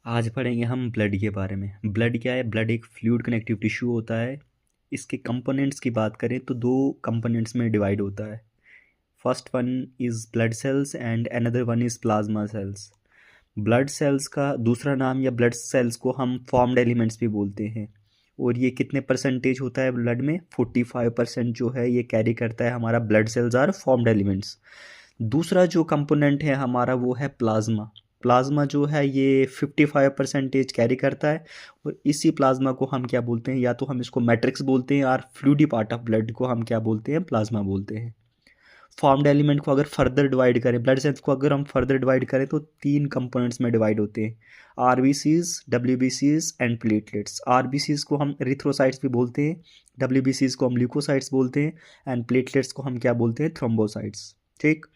आज पढ़ेंगे हम ब्लड के बारे में। ब्लड क्या है? ब्लड एक फ्लूइड कनेक्टिव टिश्यू होता है। इसके कंपोनेंट्स की बात करें तो दो कंपोनेंट्स में डिवाइड होता है। First one is blood cells and another one is plasma cells. Blood cells का दूसरा नाम या ब्लड सेल्स को हम फॉर्म्ड एलिमेंट्स भी बोलते हैं। और ये कितने परसेंटेज होता है ब्लड में? 45% जो है ये कैरी करता है हमारा blood cells are formed elements. दूसरा जो कंपोनेंट है हमारा वो है प्लाज्मा। प्लाज्मा जो है ये 55% कैरी करता है। और इसी प्लाज्मा को हम क्या बोलते हैं? या तो हम इसको मैट्रिक्स बोलते हैं और फ्लूइडी पार्ट ऑफ ब्लड को हम क्या बोलते हैं? प्लाज्मा बोलते हैं। फॉर्म्ड एलिमेंट को अगर फर्दर डिवाइड करें, ब्लड सेल्स को अगर हम फर्दर डिवाइड करें तो तीन कंपोनेंट्स में डिवाइड होते हैं। आरबीसीज, डब्ल्यूबीसीज एंड प्लेटलेट्स। आरबीसीज को हम एरिथ्रोसाइट्स भी बोलते हैं, डब्ल्यूबीसीज को हम ल्यूकोसाइट्स बोलते हैं एंड प्लेटलेट्स को हम क्या बोलते हैं? थ्रोम्बोसाइट्स। ठीक।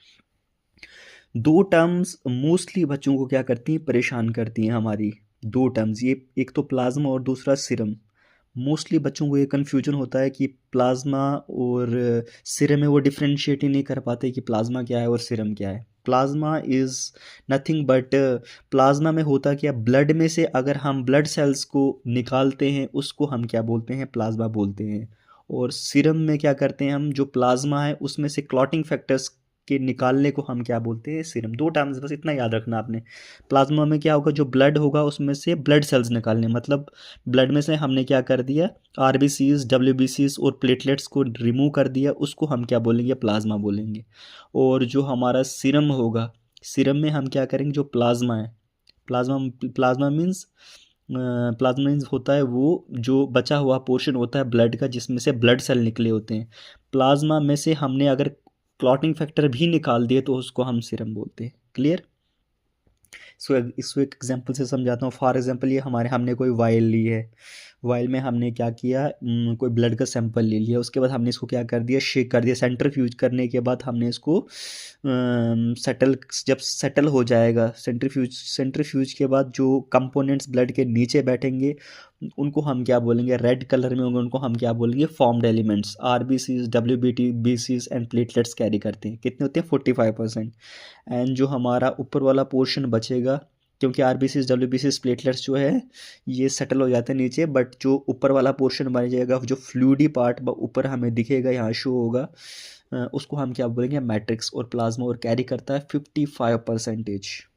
दो टर्म्स मोस्टली बच्चों को क्या करती हैं? परेशान करती हैं हमारी। दो टर्म्स, ये एक तो प्लाज्मा और दूसरा सीरम। मोस्टली बच्चों को ये कन्फ्यूजन होता है कि प्लाज्मा और सीरम में वो डिफ्रेंशिएट ही नहीं कर पाते कि प्लाज्मा क्या है और सीरम क्या है। Plasma is nothing but, plasma में होता क्या? ब्लड में से अगर हम ब्लड सेल्स को निकालते हैं उसको हम क्या बोलते हैं? प्लाज्मा बोलते हैं। और सीरम में क्या करते हैं हम? जो प्लाज्मा है उसमें से क्लॉटिंग फैक्टर्स के निकालने को हम क्या बोलते हैं? सीरम। दो टर्म्स बस इतना याद रखना आपने। प्लाज्मा में क्या होगा? जो ब्लड होगा उसमें से ब्लड सेल्स निकालने, मतलब ब्लड में से हमने क्या कर दिया? आरबीसीज, डब्ल्यूबीसीज और प्लेटलेट्स को रिमूव कर दिया, उसको हम क्या बोलेंगे? प्लाज्मा बोलेंगे। और जो हमारा सीरम होगा, सीरम में हम क्या करेंगे? जो प्लाज्मा है, plasma plasma means, plasma means होता है वो जो बचा हुआ पोर्शन होता है ब्लड का जिसमें से ब्लड सेल निकले होते हैं। प्लाज्मा में से हमने अगर क्लॉटिंग फैक्टर भी निकाल दिए तो उसको हम सीरम बोलते हैं। क्लियर? इसको एक एग्जांपल से समझाता हूँ। फॉर एग्जांपल ये हमारे, हमने कोई वायल ली है। वायल में हमने क्या किया? कोई ब्लड का सैंपल ले लिया, उसके बाद हमने इसको क्या कर दिया? शेक कर दिया। सेंट्रीफ्यूज करने के बाद हमने इसको सेटल, जब सेटल हो जाएगा सेंट्रीफ्यूज के बाद जो कंपोनेंट्स ब्लड के नीचे बैठेंगे उनको हम क्या बोलेंगे? रेड कलर में होंगे, उनको हम क्या बोलेंगे? Formed elements. आरबीसीज, डब्ल्यूबीसीज एंड प्लेटलेट्स कैरी करते हैं। कितने होते हैं? 45%। एंड जो हमारा ऊपर वाला पोर्शन बचेगा, क्योंकि आरबीसीज, डब्ल्यूबीसीज, प्लेटलेट्स जो है ये सेटल हो जाते हैं नीचे, बट जो ऊपर वाला पोर्शन बन जाएगा, जो फ्लूइडी पार्ट ऊपर हमें दिखेगा, यहाँ शो होगा, उसको हम क्या बोलेंगे? मैट्रिक्स। और प्लाज्मा और कैरी करता है 55%।